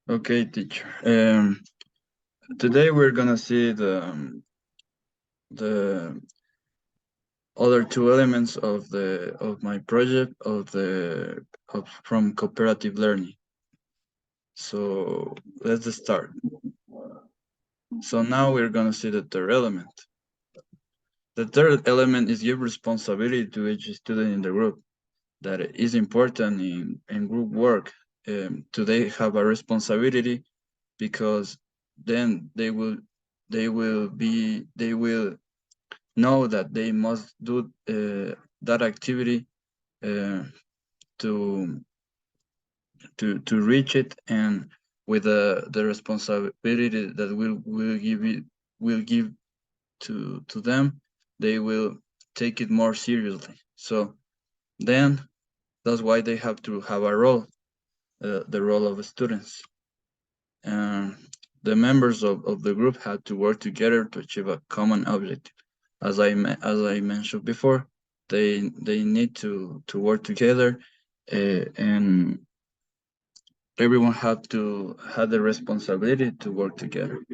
Okay, teacher. Today we're gonna see the other two elements of my project from cooperative learning. So let's start. So now we're gonna see the third element. The third element is give responsibility to each student in the group. That is important in group work. Do they have a responsibility because then they will know that they must do that activity uh, to to reach it, and with the responsibility that will give to them, they will take it more seriously. So then that's why they have to have a role, the role of students. Um, the members of the group have to work together to achieve a common objective. As I mentioned before, they need to work together, and everyone have the responsibility to work together.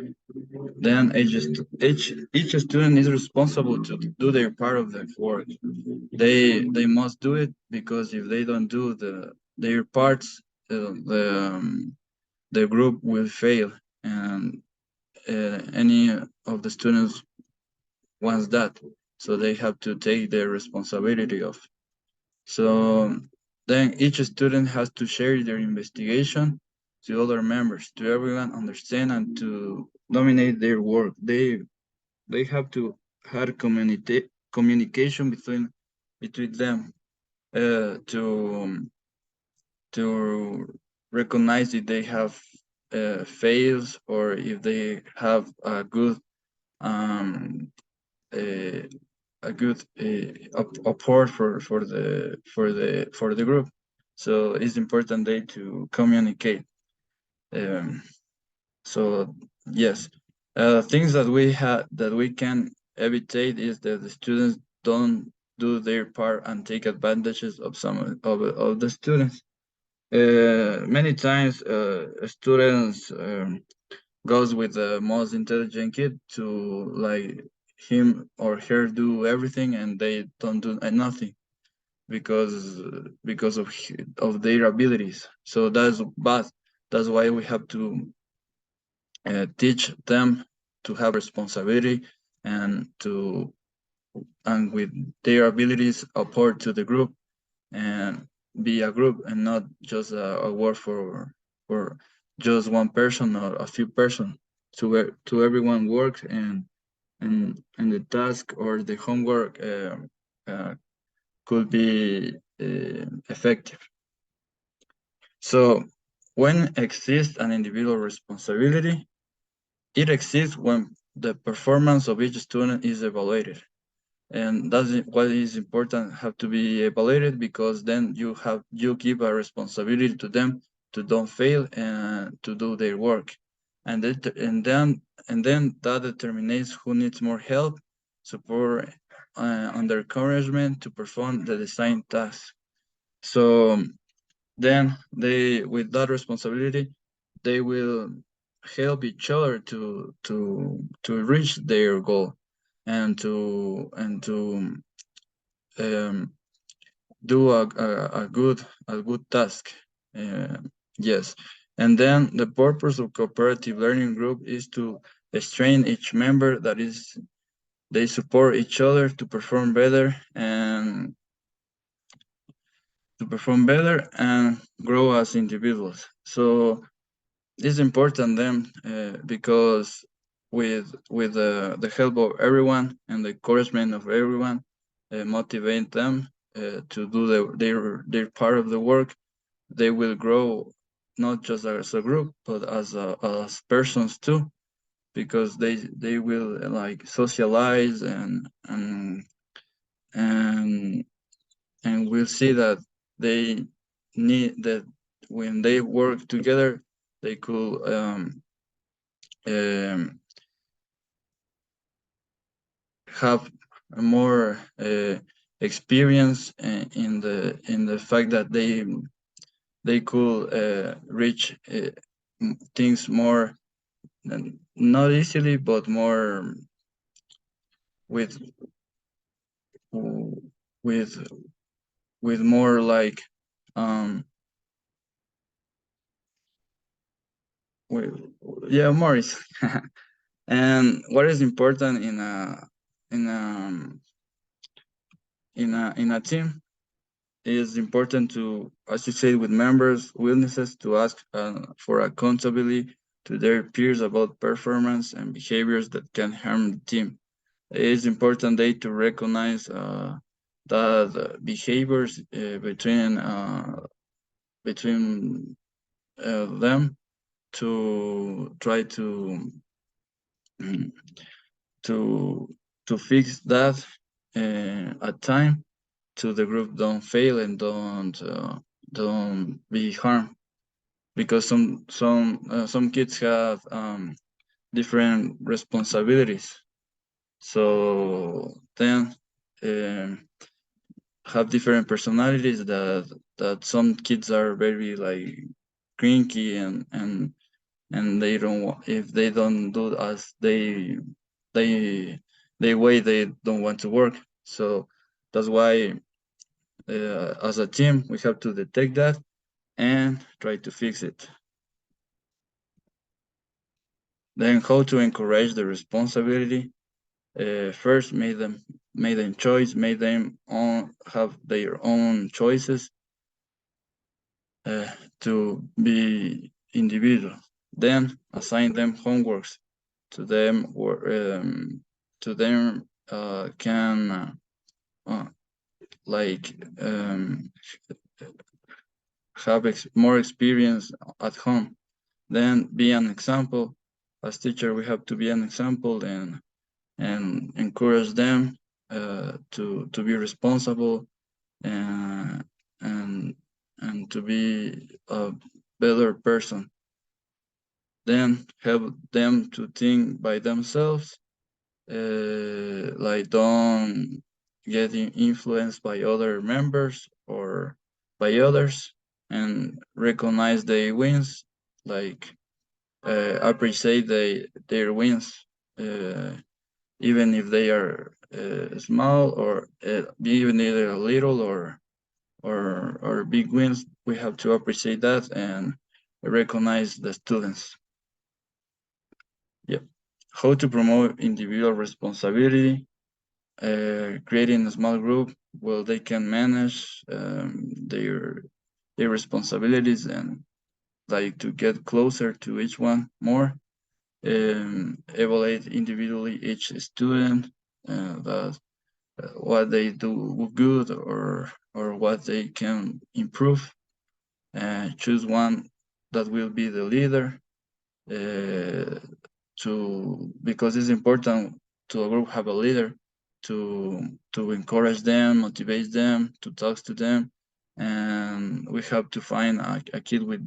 Then each student is responsible to do their part of the work. They must do it, because if they don't do their parts, the group will fail, and any of the students wants that, so they have to take the responsibility of. So then each student has to share their investigation to other members, to everyone understand and to dominate their work. They have to have communication between them, to recognize if they have fails, or if they have um, a, a good apport for the group. So it's important they to communicate. Um, so yes, things that we can evitate is that the students don't do their part and take advantages of of the students. Many times, students goes with the most intelligent kid to like him or her do everything, and they don't do nothing because of their abilities. So that's bad. That's why we have to teach them to have responsibility, and to and with their abilities apport to the group, and be a group, and not just a work for just one person or a few person. To everyone work, and the task or the homework uh, could be effective. So when exists an individual responsibility, it exists when the performance of each student is evaluated. And that's what is important, have to be evaluated, because then you give a responsibility to them to don't fail and to do their work. And then that determines who needs more help, support, and encouragement to perform the design task. So then they, with that responsibility, they will help each other to reach their goal, and to um, do a good task. Uh, yes, and then the purpose of cooperative learning group is to train each member, that is, they support each other to perform better and grow as individuals. So it's important then, because with the help of everyone and the encouragement of everyone, motivate them to do their part of the work, they will grow, not just as a group, but as persons too, because they will like socialize, and we'll see that they need that when they work together, they could um, have more experience in the fact that they could reach things more, not easily, but more with with with more like with, yeah, more easily. And what is important in a in a team is important to, as you say, with members' willingness to ask for accountability to their peers about performance and behaviors that can harm the team. It is important they to recognize that behaviors between them to try mm, to to fix that at time to the group don't fail and don't be harmed, because some kids have different responsibilities, so then um, have different personalities that some kids are very like cranky and they don't if they don't do as they they way they don't want to work. So that's why as a team we have to detect that and try to fix it. Then how to encourage the responsibility. First, make them choice, make them have their own choices to be individual. Then assign them homeworks to them, or to them can like have more experience at home. Then be an example. As teacher, we have to be an example and encourage them to be responsible and and and to be a better person. Then help them to think by themselves, like don't get influenced by other members or by others, and recognize their wins, like appreciate their wins, even if they are small, or even if they're little or big wins. We have to appreciate that and recognize the students. Yep. How to promote individual responsibility. Creating a small group where they can manage their responsibilities and like to get closer to each one more. Evaluate individually each student, that what they do good or what they can improve. Choose one that will be the leader, because it's important to a group have a leader to encourage them, motivate them, to talk to them, and we have to find a kid with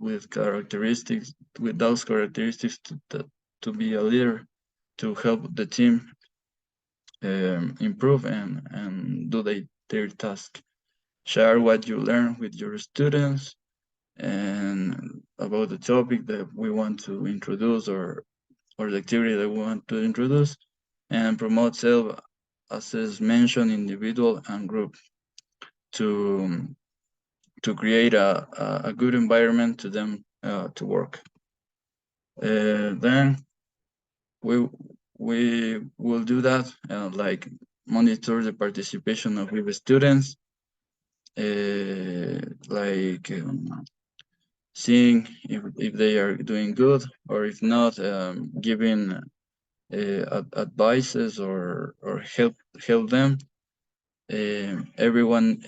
with characteristics, with those characteristics to be a leader, to help the team improve and do their task. Share what you learn with your students and about the topic that we want to introduce, or the activity that we want to introduce, and promote self-assessment, individual and group, to create a good environment to them to work. Then we will do that, like monitor the participation of the students, like seeing if they are doing good, or if not, giving advices or help them. Everyone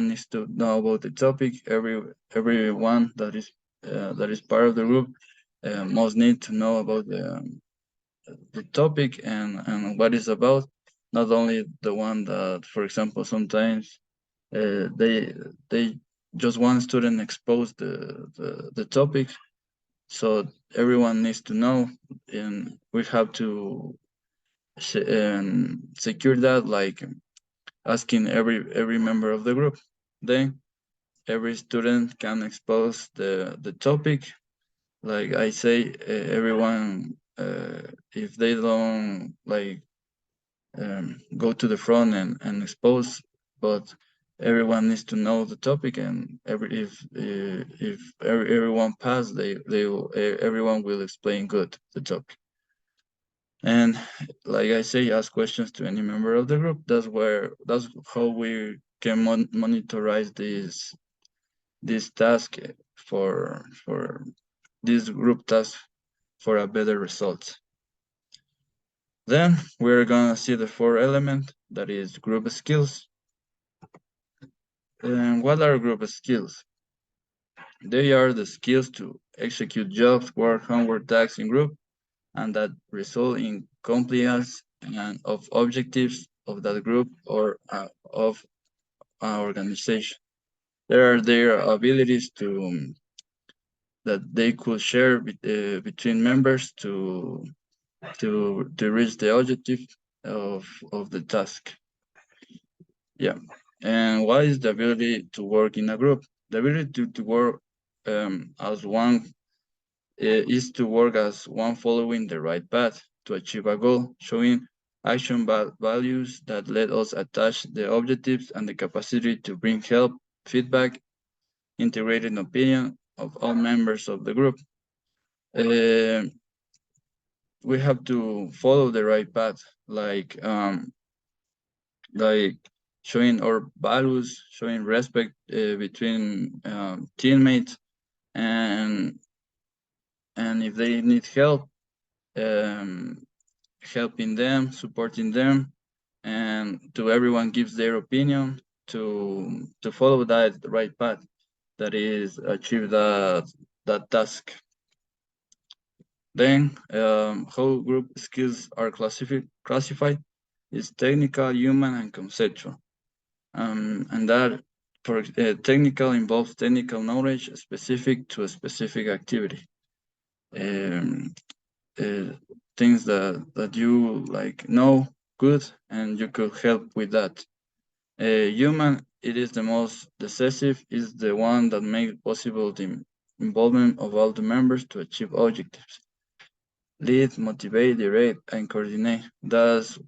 needs to know about the topic. Everyone that is part of the group must need to know about the topic and what it's about. Not only the one that, for example, sometimes they just one student expose the topic, so everyone needs to know, and we have to secure that, like asking every member of the group. Then every student can expose the topic, like I say, everyone, if they don't like go to the front and expose, but everyone needs to know the topic, and everyone pass, everyone will explain good the topic. And like I say, ask questions to any member of the group. That's how we can monitorize this task for this group task for a better result. Then we're gonna see the fourth element, that is group skills. And what are group skills? They are the skills to execute jobs, work, homework, tasks in group, and that result in compliance and of objectives of that group or of an organization. There are their abilities to that they could share between members to reach the objective of the task. Yeah. And what is the ability to work in a group? The ability to work as one is to work as one following the right path to achieve a goal, showing action values that let us attach the objectives and the capacity to bring help, feedback, integrated opinion of all members of the group. Uh, we have to follow the right path, like showing our values, showing respect between teammates, and if they need help, um, helping them, supporting them, and to everyone gives their opinion to follow that right path, that is achieve that task. Then how group skills are classified is technical, human, and conceptual. And that for technical involves technical knowledge specific to a specific activity. Um, uh, Things that you like know good and you could help with that. Human, it is the most decisive, is the one that makes possible the involvement of all the members to achieve objectives. Lead, motivate, direct, and coordinate. That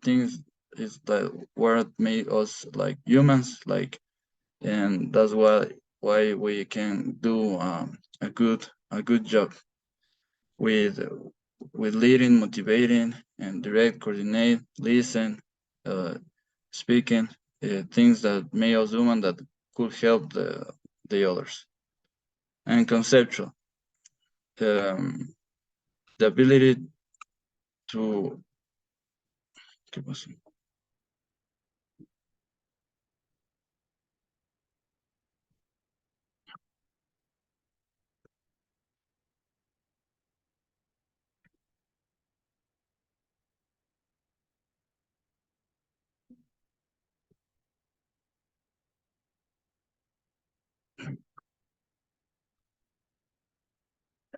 things is that what made us like humans, like, and that's why we can do a good job with leading, motivating, and direct, coordinate, listen, uh, speaking, things that make us human that could help the others. And conceptual, the ability to ¿qué pasó?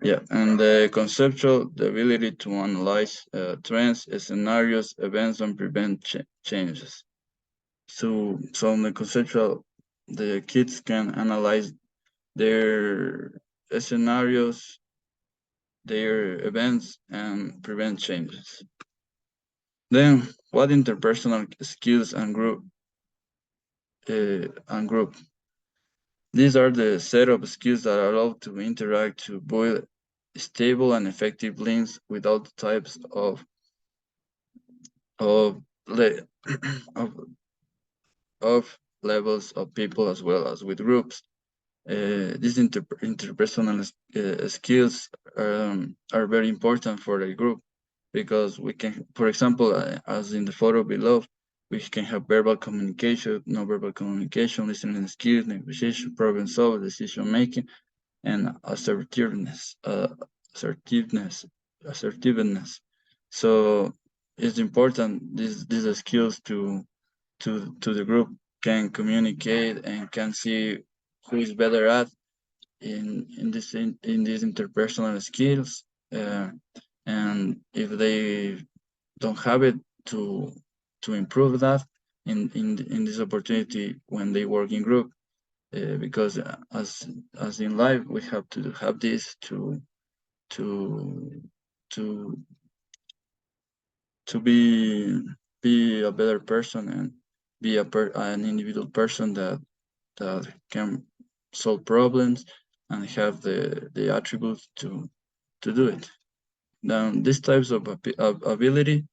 Yeah, and the conceptual, the ability to analyze trends, scenarios, events, and prevent changes. So in the conceptual, the kids can analyze their scenarios, their events, and prevent changes. Then, what interpersonal skills and group? These are the set of skills that allow to interact to build stable and effective links without the types of le- of, of levels of people as well as with groups. These interpersonal skills are very important for the group because we can, for example, as in the photo below, we can have verbal communication, non-verbal communication, listening skills, negotiation, problem solving, decision making, and assertiveness, assertiveness. So it's important these skills to the group can communicate and can see who is better at in these interpersonal skills, and if they don't have it, to improve that in this opportunity when they work in group. because as in life we have to have this to to to be a better person and be an individual person that can solve problems and have the attributes to do it. Now, these types of ability,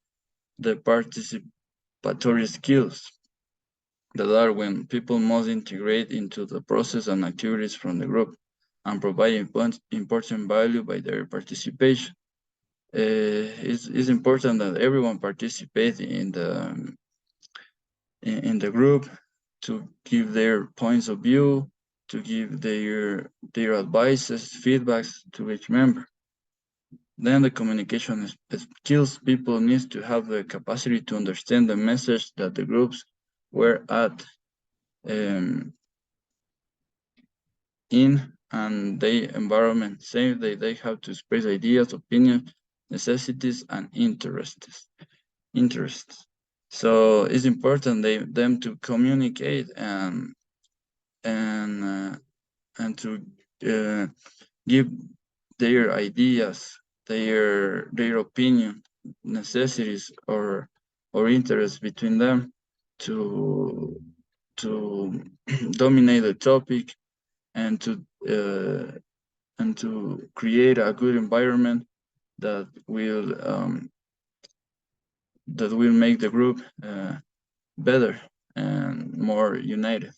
the participatory skills that are when people must integrate into the process and activities from the group and provide important value by their participation. It's important that everyone participate in the group to give their points of view, to give their advices, feedbacks to each member. Then the communication skills, people need to have the capacity to understand the message that the groups were at in and their environment. Same they have to express ideas, opinions, necessities, and interests. So it's important them to communicate and to give their ideas, their opinion, necessities, or interests between them to dominate the topic and to create a good environment that will make the group better and more united.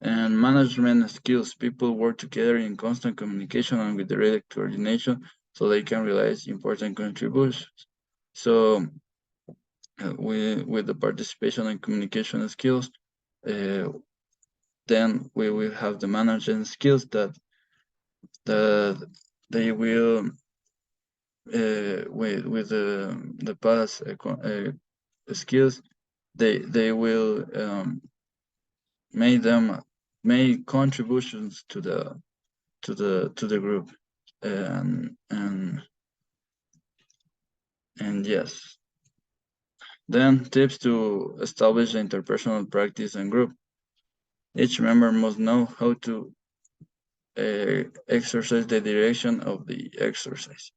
And management skills, people work together in constant communication and with direct coordination so they can realize important contributions. So with the participation and communication skills, then we will have the management skills that they will with the past skills, they will make contributions to the group, and yes. Then tips to establish the interpersonal practice and group. Each member must know how to exercise the direction of the exercise.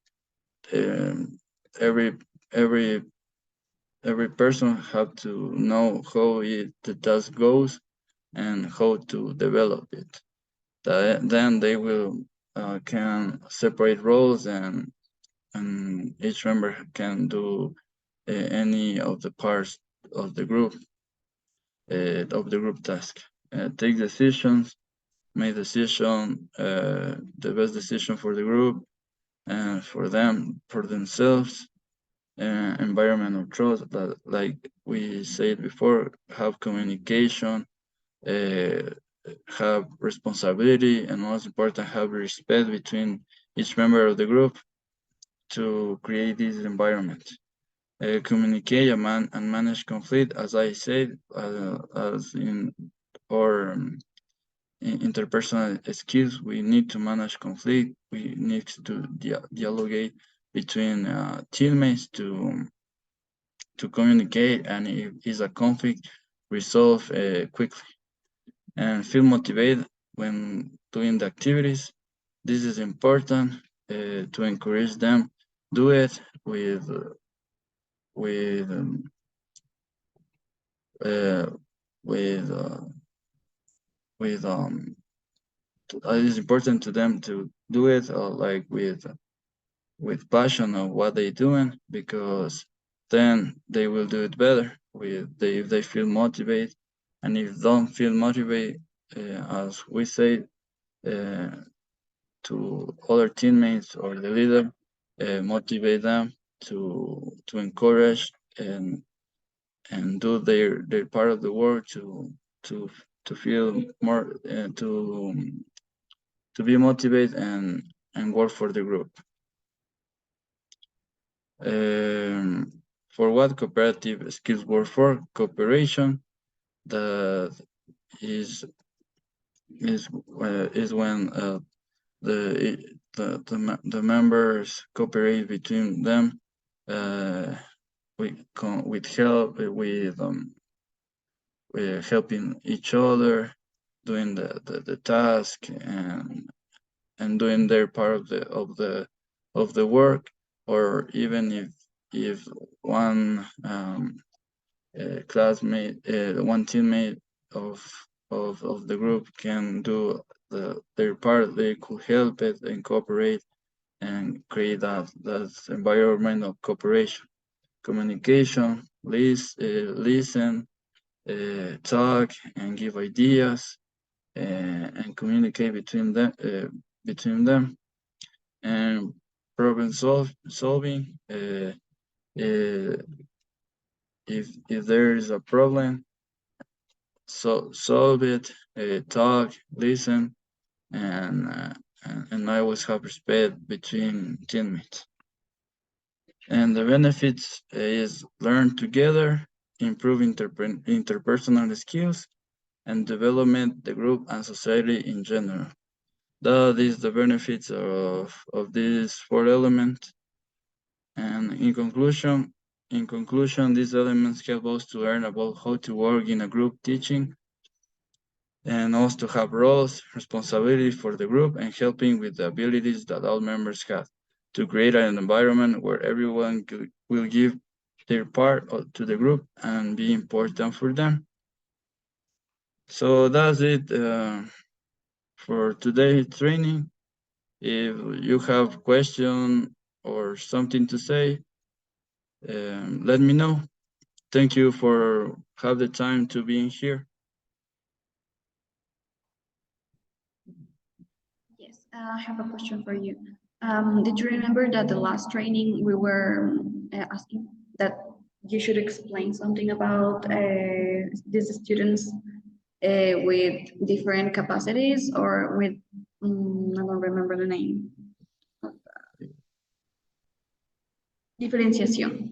Every person have to know how the task goes and how to develop it. Then they will can separate roles and each member can do any of the parts of the group task. Take decisions, make decision, the best decision for the group and for themselves. Environment of trust, that like we said before, have communication, have responsibility, and most important, have respect between each member of the group to create this environment. Communicate and manage conflict, as I said, as in our interpersonal skills, we need to manage conflict. We need to dialogue between teammates to communicate, and if it's a conflict, resolve quickly. And feel motivated when doing the activities. This is important to encourage them. Do it with with um, uh, with it is important to them to do it like with passion of what they're doing, because then they will do it better if they feel motivated. And if don't feel motivated, as we say to other teammates or the leader, motivate them to encourage and do their part of the work to feel more to be motivated and work for the group. For what cooperative skills work for? Cooperation, that is when the members cooperate between them with help with helping each other, doing the task and doing their part of the work, or even if one classmate, one teammate of the group can do their part, they could help it and cooperate and create that environment of cooperation, communication, listen, talk, and give ideas, and communicate between them, and problem solving. If there is a problem, solve it, talk, listen, and I always have respect between teammates. And the benefits is learn together, improve interpersonal skills, and development the group and society in general. That is the benefits of these four elements. And in conclusion, these elements help us to learn about how to work in a group teaching, and also to have roles, responsibility for the group, and helping with the abilities that all members have to create an environment where everyone will give their part to the group and be important for them. So that's it for today's training. If you have question or something to say, let me know. Thank you for have the time to be in here. Yes, I have a question for you. Did you remember that the last training we were asking that you should explain something about these students with different capacities or with, I don't remember the name. Differentiation.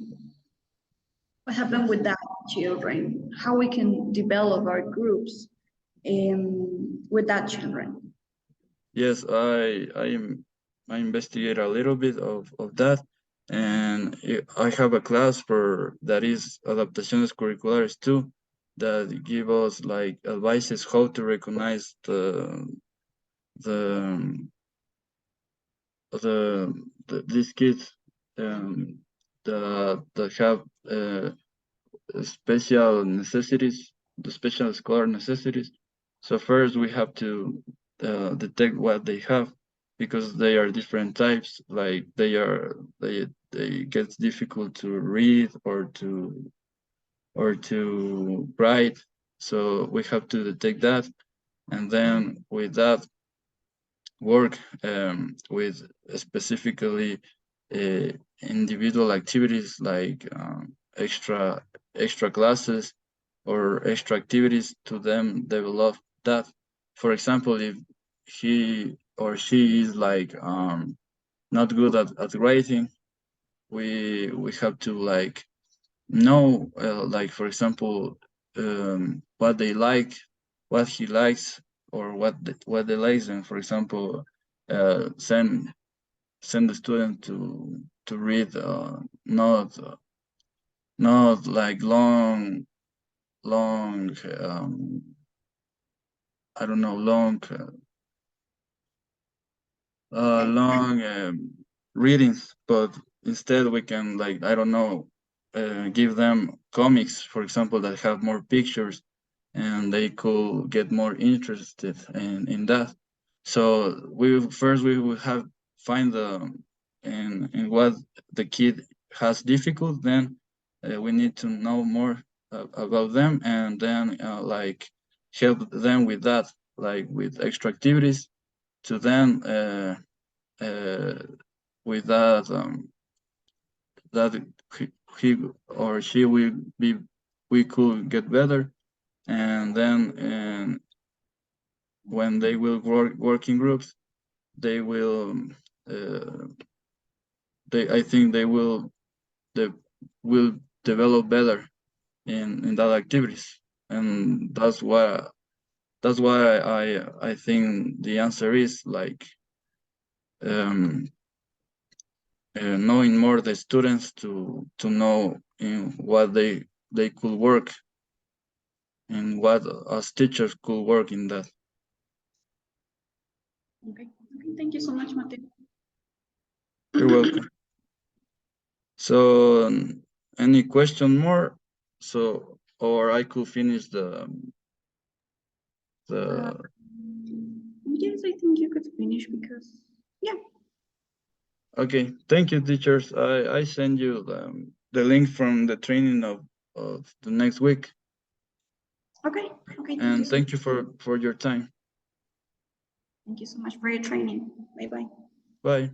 What happened with that children? How we can develop our groups with that children? Yes, I investigate a little bit of that, and I have a class for that is adaptaciones curriculares too, that give us like advices how to recognize the these kids that have special necessities, the special scholar necessities. So first we have to detect what they have, because they are different types. Like they get difficult to read or to write. So we have to detect that, and then with that work with specifically individual activities like extra classes or extra activities to them develop that. For example, if he or she is like not good at writing, we have to like know like for example what they like, what he likes, or what they likes, and for example send the student to read not like long I don't know long readings, but instead we can like I don't know give them comics, for example, that have more pictures, and they could get more interested in that. So we will have find the in what the kid has difficult. Then we need to know more about them, and then like help them with that, like with extra activities to then uh, with that he or she will be we could get better, and then when they will work in groups, they will uh, I think they will develop better in that activities, and that's why I think the answer is like um, knowing more the students to know in what they could work and what as teachers could work in that. Okay. Okay. Thank you so much, Mateo. You're welcome. So, any question more? So, or I could finish the Yes, I think you could finish because yeah. Okay, thank you, teachers. I send you the link from the training of the next week. Okay. Okay. Thank you. And So thank you for your time. Thank you so much for your training. Bye bye. Bye.